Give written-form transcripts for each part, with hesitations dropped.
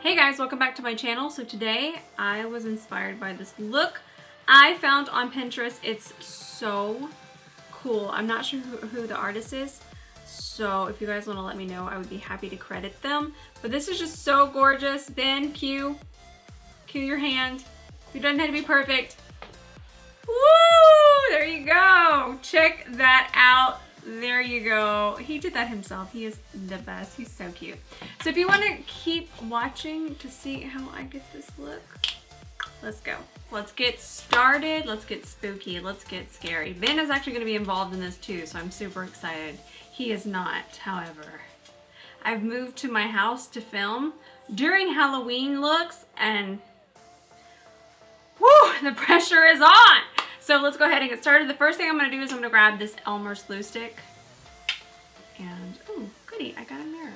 Hey guys, welcome back to my channel. So today I was inspired by this look I found on Pinterest. It's so cool. I'm not sure who the artist is, so if you guys want to let me know, I would be happy to credit them. But this is just so gorgeous. Ben, cue your hand. You don't have to be perfect. Woo! There you go. Check that out. There you go. He did that himself. He is the best. He's so cute. So if you want to keep watching to see how I get this look, let's go. Let's get started. Let's get spooky. Let's get scary. Ben is actually going to be involved in this too, so I'm super excited. He is not, however. I've moved to my house to film during Halloween looks, and whew, the pressure is on. So let's go ahead and get started. The first thing I'm going to do is I'm going to grab this Elmer's Glue stick. And, oh, goody, I got a mirror.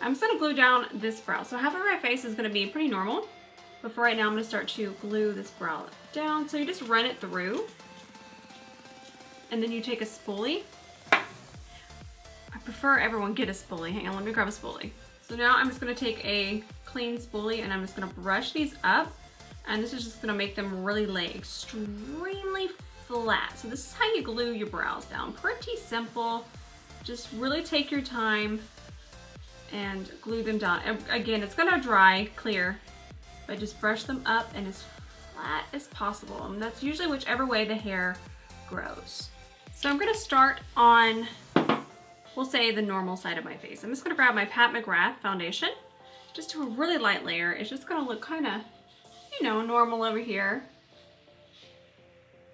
I'm just going to glue down this brow. So half of my face is going to be pretty normal. But for right now, I'm going to start to glue this brow down. So you just run it through. And then you take a spoolie. I prefer everyone get a spoolie. Hang on, let me grab a spoolie. So now I'm just going to take a clean spoolie and I'm just going to brush these up. And this is just gonna make them really lay extremely flat. So this is how you glue your brows down. Pretty simple. Just really take your time and glue them down. And again, it's gonna dry clear, but just brush them up and as flat as possible. And that's usually whichever way the hair grows. So I'm gonna start on, we'll say the normal side of my face. I'm just gonna grab my Pat McGrath foundation, just do a really light layer. It's just gonna look kinda, you know, normal over here.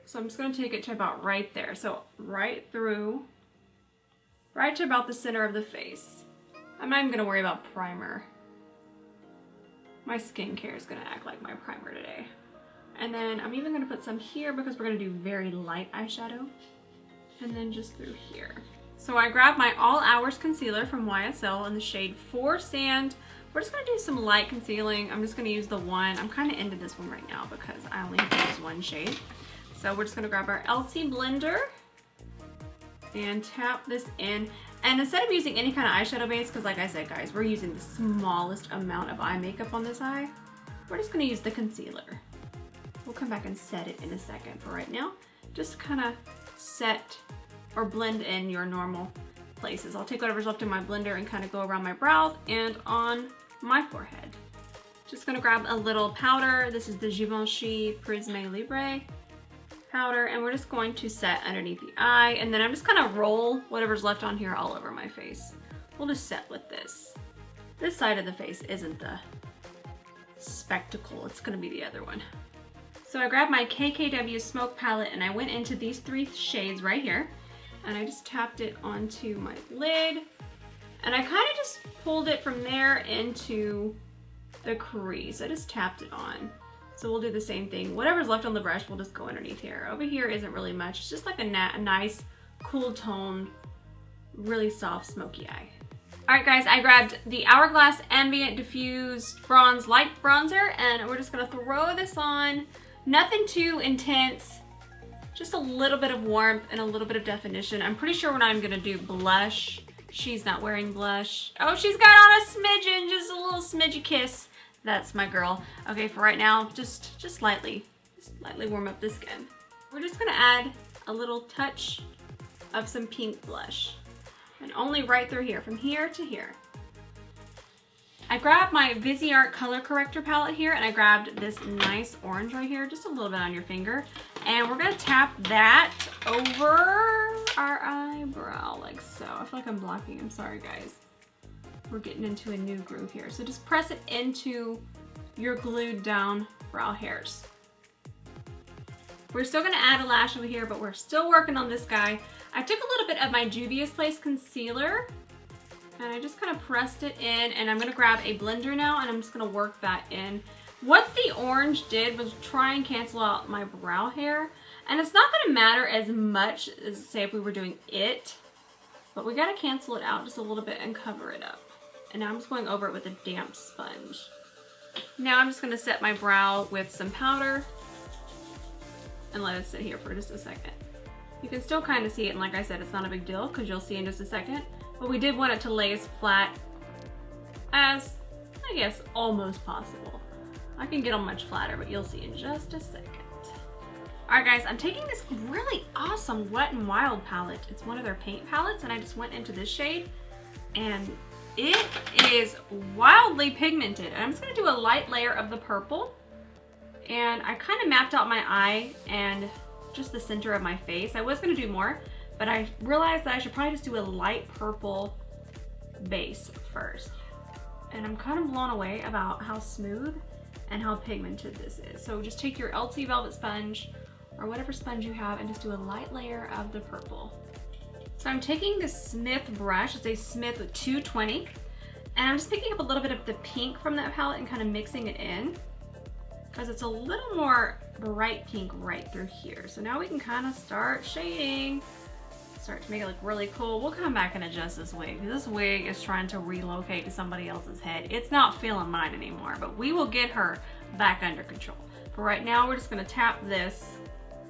So I'm just going to take it to about right there. So right through, right to about the center of the face. I'm not even going to worry about primer. My skincare is going to act like my primer today. And then I'm even going to put some here because we're going to do very light eyeshadow. And then just through here. So I grabbed my All Hours concealer from YSL in the shade 4 Sand. We're just going to do some light concealing. I'm just going to use the one. I'm kind of into this one right now because I only have to use one shade. So we're just going to grab our LC blender and tap this in. And instead of using any kind of eyeshadow base, because like I said, guys, we're using the smallest amount of eye makeup on this eye, we're just going to use the concealer. We'll come back and set it in a second. For right now, just kind of set or blend in your normal places. I'll take whatever's left in my blender and kind of go around my brows and on my forehead. Just gonna grab a little powder. This is the Givenchy Prisme Libre powder, and we're just going to set underneath the eye, and then I'm just gonna roll whatever's left on here all over my face. We'll just set with this. This side of the face isn't the spectacle, it's gonna be the other one. So I grabbed my KKW Smoke Palette and I went into these 3 shades right here, and I just tapped it onto my lid. And I kind of just pulled it from there into the crease. I just tapped it on. So we'll do the same thing. Whatever's left on the brush, we'll just go underneath here. Over here isn't really much. It's just like a nice, cool tone, really soft, smoky eye. All right, guys, I grabbed the Hourglass Ambient Diffused Bronze Light Bronzer, and we're just gonna throw this on. Nothing too intense. Just a little bit of warmth and a little bit of definition. I'm pretty sure we're not even gonna do blush. She's not wearing blush. Oh, she's got on a smidgen, just a little smidgy kiss. That's my girl. Okay, for right now, just lightly warm up the skin. We're just gonna add a little touch of some pink blush. And only right through here, from here to here. I grabbed my VISEART color corrector palette here, and I grabbed this nice orange right here, just a little bit on your finger. And we're gonna tap that over our eyebrow like so. I feel like I'm blocking, I'm sorry guys. We're getting into a new groove here. So just press it into your glued down brow hairs. We're still gonna add a lash over here, but we're still working on this guy. I took a little bit of my Juvia's Place concealer and I just kind of pressed it in, and I'm gonna grab a blender now and I'm just gonna work that in. What the orange did was try and cancel out my brow hair, and it's not gonna matter as much as say if we were doing it, but we gotta cancel it out just a little bit and cover it up. And now I'm just going over it with a damp sponge. Now I'm just gonna set my brow with some powder and let it sit here for just a second. You can still kind of see it, and like I said, it's not a big deal because you'll see in just a second, but we did want it to lay as flat as I guess almost possible. I can get them much flatter, but you'll see in just a second. Alright guys, I'm taking this really awesome Wet n Wild palette. It's one of their paint palettes, and I just went into this shade, and it is wildly pigmented. And I'm just going to do a light layer of the purple, and I kind of mapped out my eye and just the center of my face. I was going to do more, but I realized that I should probably just do a light purple base first. And I'm kind of blown away about how smooth and how pigmented this is. So just take your LT Velvet sponge or whatever sponge you have and just do a light layer of the purple. So I'm taking this Smith brush, it's a Smith 220, and I'm just picking up a little bit of the pink from that palette and kind of mixing it in, because it's a little more bright pink right through here. So now we can kind of start shading, start to make it look really cool. We'll come back and adjust this wig. This wig is trying to relocate to somebody else's head. It's not feeling mine anymore, but we will get her back under control. For right now, we're just gonna tap this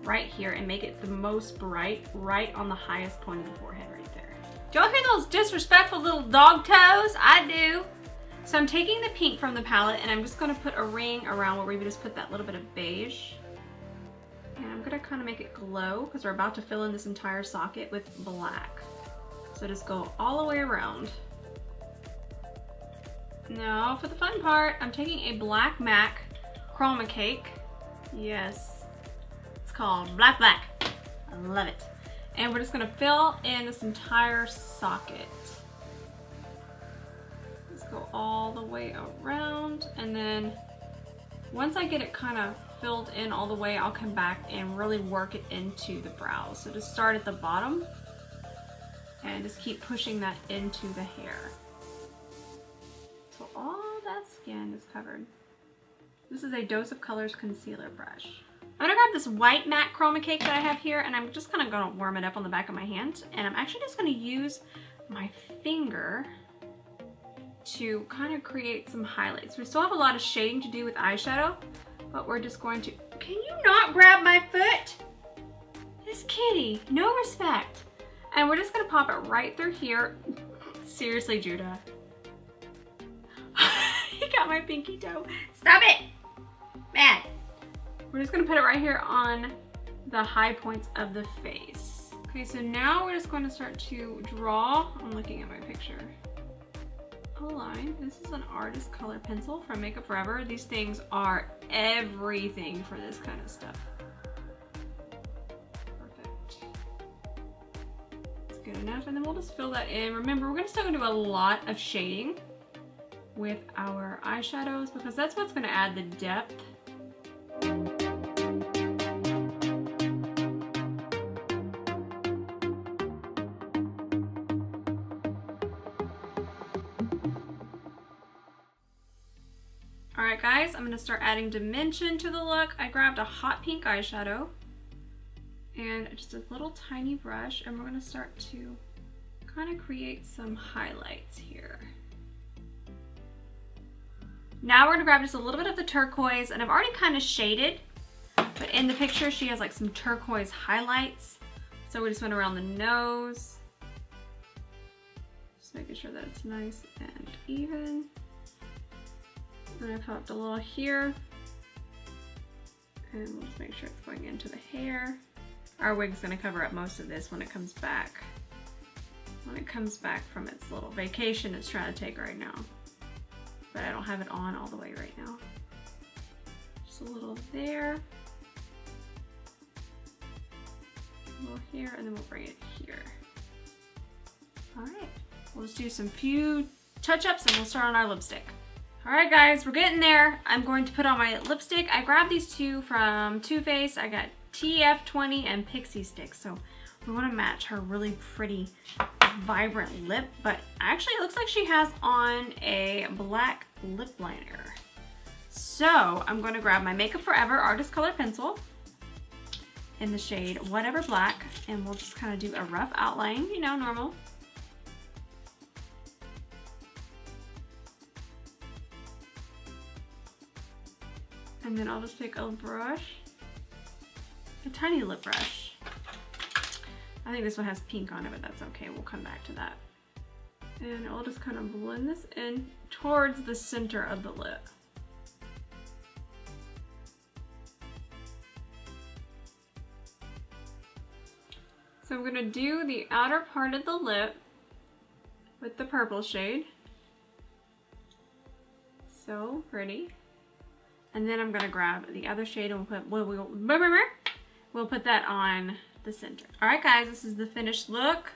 right here and make it the most bright, right on the highest point of the forehead right there. Do y'all hear those disrespectful little dog toes? I do. So I'm taking the pink from the palette and I'm just gonna put a ring around where we just put that little bit of beige. And I'm gonna kind of make it glow because we're about to fill in this entire socket with black. So just go all the way around. Now for the fun part, I'm taking a black MAC CHROMACAKE. Yes. Called Black Black. I love it. And we're just gonna fill in this entire socket. Let's go all the way around, and then once I get it kind of filled in all the way, I'll come back and really work it into the brows. So just start at the bottom and just keep pushing that into the hair. So all that skin is covered. This is a Dose of Colors concealer brush. I'm gonna grab this white matte CHROMACAKE that I have here, and I'm just kind of gonna warm it up on the back of my hand. And I'm actually just gonna use my finger to kind of create some highlights. We still have a lot of shading to do with eyeshadow, but we're just going to, can you not grab my foot? This kitty, no respect. And we're just gonna pop it right through here. Seriously, Judah. You got my pinky toe. Stop it, man. We're just gonna put it right here on the high points of the face. Okay, so now we're just going to start to draw, I'm looking at my picture, a line. This is an artist color pencil from Makeup Forever. These things are everything for this kind of stuff. Perfect. That's good enough, and then we'll just fill that in. Remember, we're still gonna do a lot of shading with our eyeshadows because that's what's gonna add the depth. Alright guys, I'm going to start adding dimension to the look. I grabbed a hot pink eyeshadow and just a little tiny brush, and we're going to start to kind of create some highlights here. Now we're going to grab just a little bit of the turquoise, and I've already kind of shaded, but in the picture she has like some turquoise highlights. So we just went around the nose, just making sure that it's nice and even. And I've popped a little here, and we'll just make sure it's going into the hair. Our wig's gonna cover up most of this when it comes back. When it comes back from its little vacation it's trying to take right now. But I don't have it on all the way right now. Just a little there. A little here, and then we'll bring it here. All right, we'll just do some few touch-ups and we'll start on our lipstick. Alright guys, we're getting there. I'm going to put on my lipstick. I grabbed these two from Too Faced. I got TF20 and Pixie sticks. So we want to match her really pretty, vibrant lip. But actually it looks like she has on a black lip liner. So I'm going to grab my Makeup Forever Artist Color Pencil in the shade Whatever Black. And we'll just kind of do a rough outline, you know, normal. And then I'll just take a brush, a tiny lip brush. I think this one has pink on it, but that's okay. We'll come back to that. And I'll just kind of blend this in towards the center of the lip. So I'm gonna do the outer part of the lip with the purple shade. So pretty. And then I'm gonna grab the other shade and we'll put that on the center. All right, guys, this is the finished look.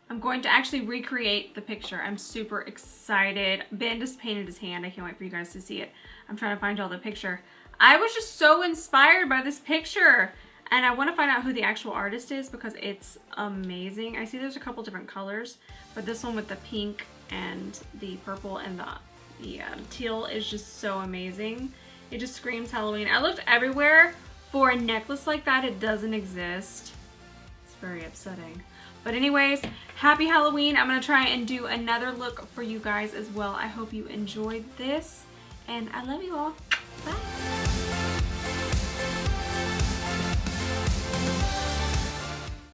I'm going to actually recreate the picture. I'm super excited. Ben just painted his hand. I can't wait for you guys to see it. I'm trying to find y'all the picture. I was just so inspired by this picture. And I want to find out who the actual artist is because it's amazing. I see there's a couple different colors, but this one with the pink and the purple and the teal is just so amazing. It just screams Halloween. I looked everywhere for a necklace like that. It doesn't exist. It's very upsetting. But anyways, happy Halloween. I'm going to try and do another look for you guys as well. I hope you enjoyed this, and I love you all. Bye.